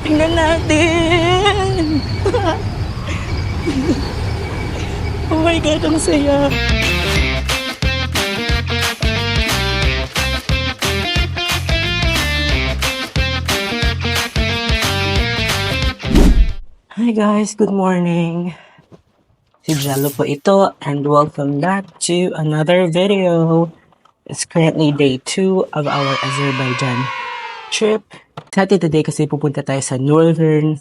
Tingnan natin! Oh my God, ang saya! Hi guys, good morning! Si Jello po ito and welcome back to another video. It's currently day 2 of our Azerbaijan trip. Saturday today kasi pupunta tayo sa northern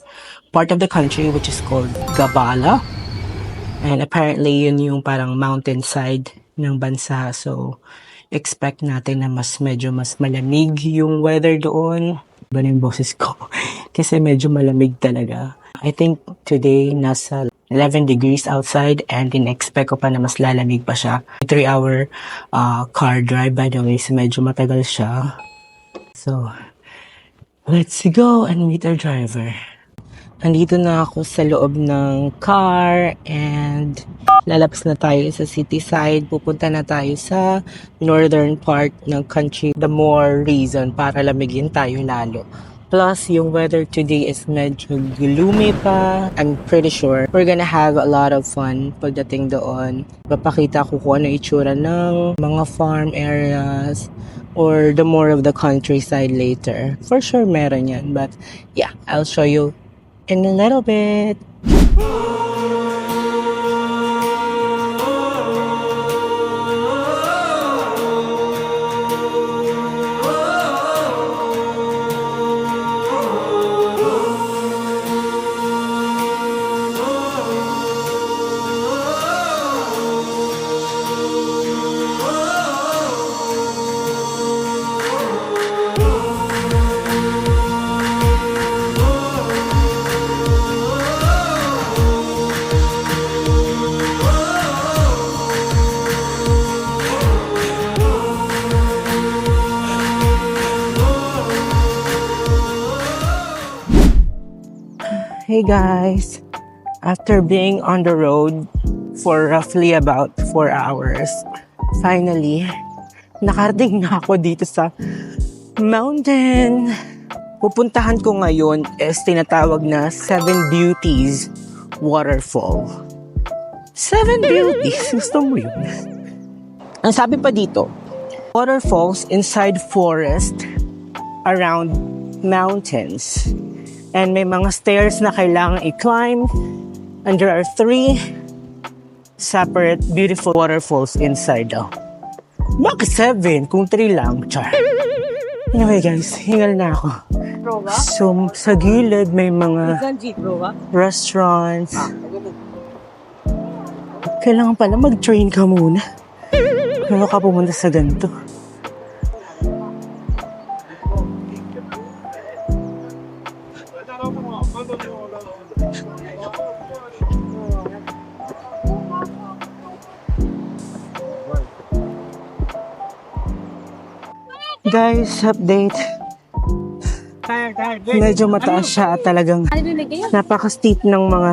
part of the country which is called Gabala. And apparently yun yung parang mountainside ng bansa. So expect natin na medyo mas malamig yung weather doon. Iba na yung boses ko kasi medyo malamig talaga. I think today nasa 11 degrees outside and in-expect ko pa na mas lalamig pa siya. 3-hour car drive by the way, so medyo matagal siya. So, let's go and meet our driver. Nandito na ako sa loob ng car and lalabas na tayo sa city side. Pupunta na tayo sa northern part ng country. The more reason para lamigin tayo lalo. Plus, yung weather today is medyo gloomy pa. I'm pretty sure we're gonna have a lot of fun pagdating doon. Papakita ko kung ano itsura ng mga farm areas or the more of the countryside later. For sure meron yan. But yeah, I'll show you in a little bit. Hey guys, after being on the road for roughly about 4 hours, finally, nakarating na ako dito sa mountain. Pupuntahan ko ngayon is tinatawag na Seven Beauties Waterfall. Seven Beauties? Gusto mo yun? Ang sabi pa dito, waterfalls inside forest around mountains. And may mga stairs na kailangan i-climb. And there are 3 separate beautiful waterfalls inside daw. Bakit 7? Kung 3 lang. Char. Anyway guys, hingal na ako. So, sa gilid may mga restaurants. Kailangan pala mag-train ka muna. Ano ka pumunta sa ganito? Guys, update. Medyo mataas siya at talagang napaka-steep ng mga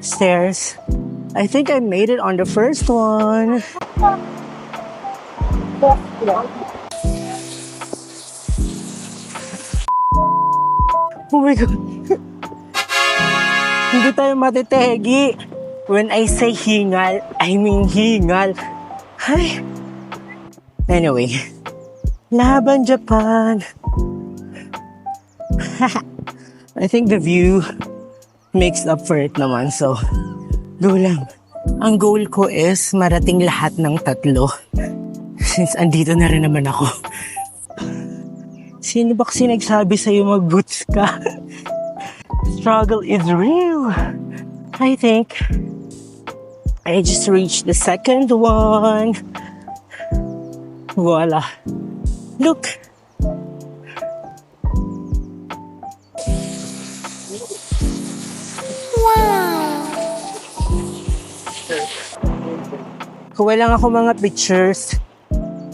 stairs. I think I made it on the first one. Oh my God. Hindi tayo matitegi. When I say hingal, I mean hingal. Ay. Anyway, Laban Japan. I think the view makes up for it naman. So, go lang. Ang goal ko is marating lahat ng 3. Since andito na rin naman ako. Sino ba kasi nagsabi sa'yo mag-boots ka? Struggle is real. I think I just reached the second one. Voila. Look. Wow. Kuha lang ako mga pictures.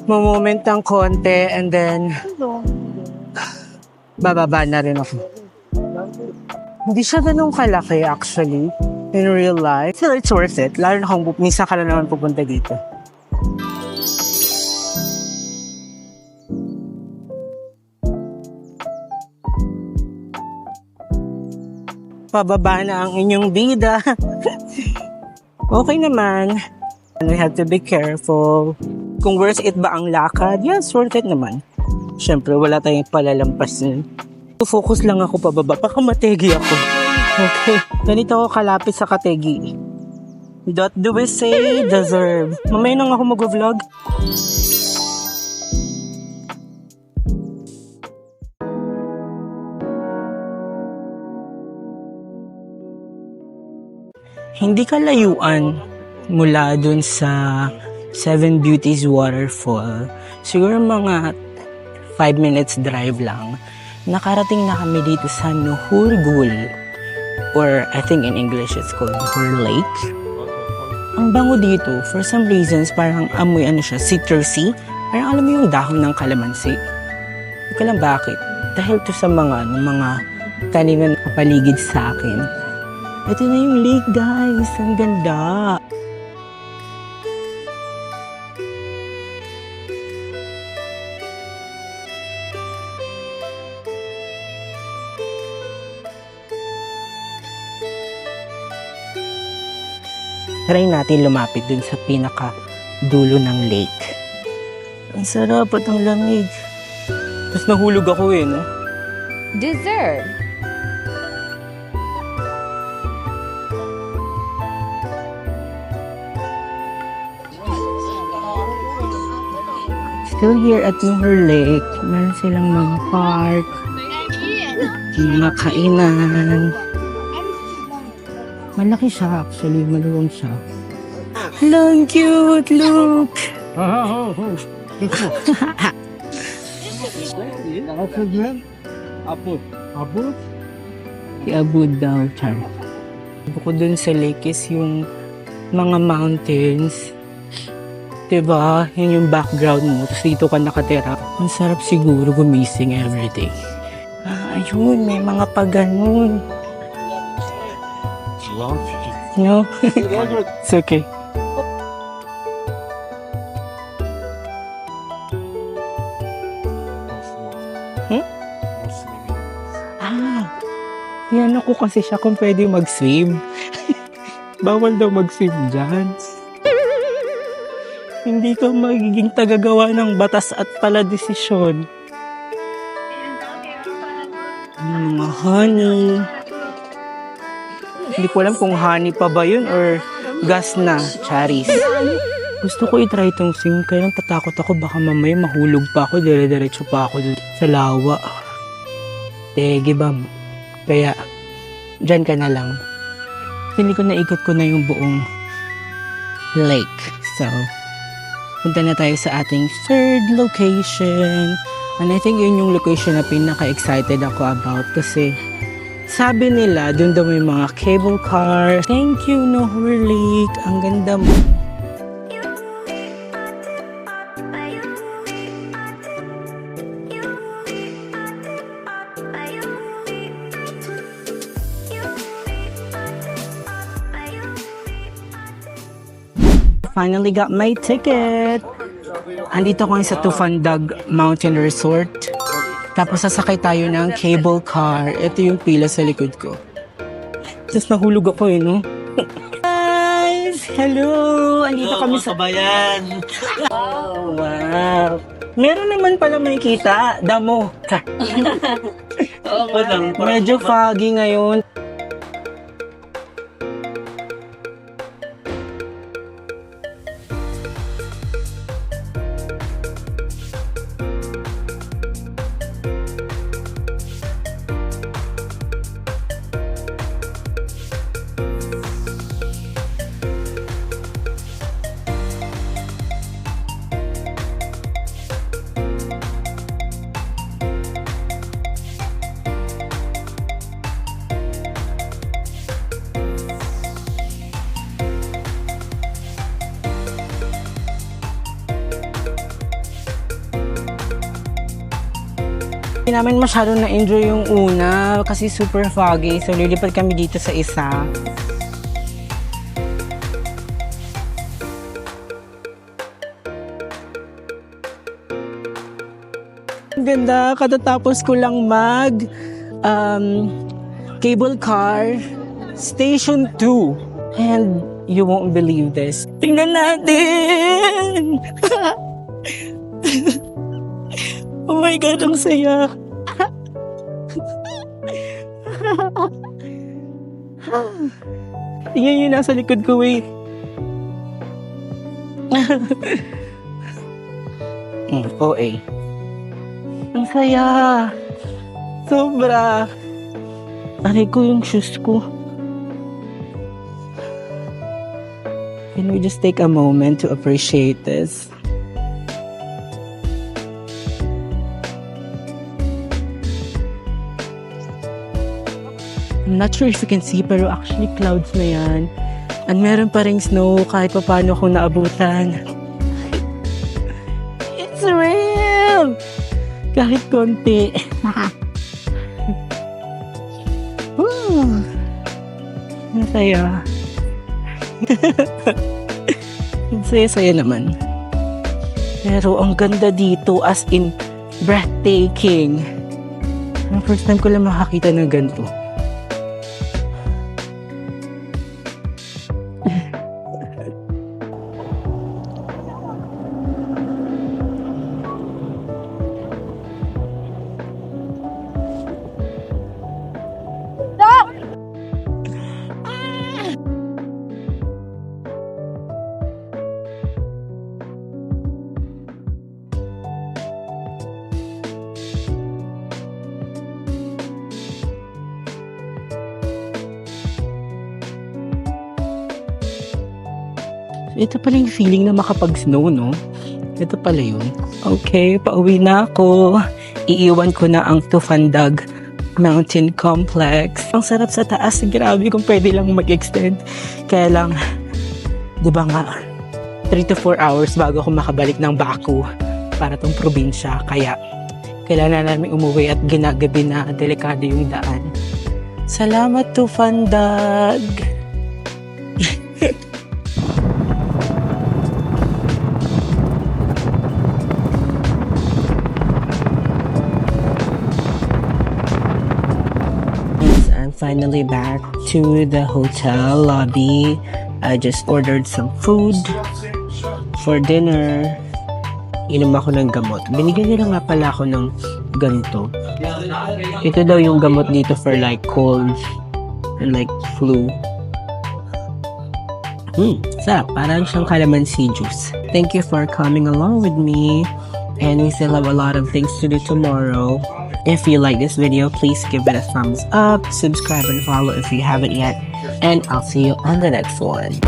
Moment ng konti and then bababa na rin ako. Hindi siya ganun kalaki actually in real life. So it's worth it. Lalo na kung minsan ka na naman pupunta dito. pababa na ang inyong bida. Okay naman. And we have to be careful. Kung worth it ba ang lakad? Yes, worth it naman. Siyempre, wala tayong palalampasin. Focus lang ako pababa. Baka mategi ako. Okay. Ganito ako kalapit sa kategi. What do we say? Deserve. Mamaya nang ako mag-vlog. Hindi ka layuan mula dun sa Seven Beauties Waterfall. Siguro mga 5 minutes drive lang. Nakarating na kami dito sa Nuhurgul. Or I think in English it's called Nuhur Lake. Ang bango dito, for some reasons, parang amoy citrusy. Parang alam mo yung dahon ng kalamansi. Hindi ko lang bakit. Dahil to sa mga tanim na nakapaligid sa akin. Ito na yung lake, guys. Ang ganda. Try natin lumapit dun sa pinaka dulo ng lake. Ang sarap at ang lamig. Tapos nahulog ako no? Dessert. Still here at Nuhur Lake. Meron silang mga park, mga kainan. Malaki siya actually, maluwang siya. Hello, ang cute! Look! Abud? Abud daw, Char. Bukod dun sa lake is yung mga mountains. Diba? Yun yung background mo. Tapos dito ka nakatira. Ang sarap siguro gumising everyday. Ayun, may mga paganon. No? It's okay. Yan ako kasi siya kung pwede mag-swim. Bawal daw mag-swim dyan. Hindi ka magiging tagagawa ng batas at pala desisyon. Mga honey. Hindi ko alam kung honey pa ba yun or gas na, charis. Gusto ko itry itong swim, kaya lang tatakot ako baka mamaya mahulog pa ako, dire-diretso pa ako dun sa lawa. Tege bam. Kaya, dyan ka na lang. Hindi ko naikot ko na yung buong lake. So, punta na tayo sa ating third location. And I think yun yung location na pinaka-excited ako about kasi sabi nila, dun daw may mga cable car. Thank you, Nuhur Lake. Ang ganda mo. Finally got my ticket. Andito ko sa Tufandag Mountain Resort. Tapos sasakay tayo ng cable car. Ito yung pila sa likod ko. Tapos nahulog ako no? Guys! Hello! Andito kami sa bayan. Oh, wow! Meron naman pala may kita. Damo. Medyo foggy ngayon. Hindi namin masyado na-enjoy yung una kasi super foggy. So, lilipat kami dito sa isa. Ang ganda. Katatapos ko lang cable car, station 2. And you won't believe this. Tingnan natin! Oh my God, ang saya. Tingnan yun, nasa likod ko, wait. OA. Ang saya. Sobra. Aray ko yung shoes ko. Can we just take a moment to appreciate this? I'm not sure if you can see, pero actually clouds na yan. And meron pa ring snow kahit pa paano akong naabutan. It's real! Kahit konti. Woo! Masaya. Ang saya-saya naman. Pero ang ganda dito, as in breathtaking. Ang first time ko lang makakita ng ganito. Ito pala yung feeling na makapag-snow, no? Ito pala yun. Okay, pauwi na ako. Iiwan ko na ang Tufandag Mountain Complex. Ang sarap sa taas. Grabe kung pwede lang mag-extend. Kaya lang, di ba nga, 3 to 4 hours bago ako makabalik ng Baku para tong probinsya. Kaya, kailangan namin umuwi at ginagabi na delikado yung daan. Salamat, Tufandag! Finally back to the hotel lobby. I just ordered some food for dinner. Inom ako ng gamot. Binigyan nila nga pala ako ng ganito. Ito daw yung gamot dito for like colds and like flu. Sarap. Parang siyang calamansi juice. Thank you for coming along with me. And we still have a lot of things to do tomorrow. If you like this video, please give it a thumbs up, subscribe and follow if you haven't yet, and I'll see you on the next one.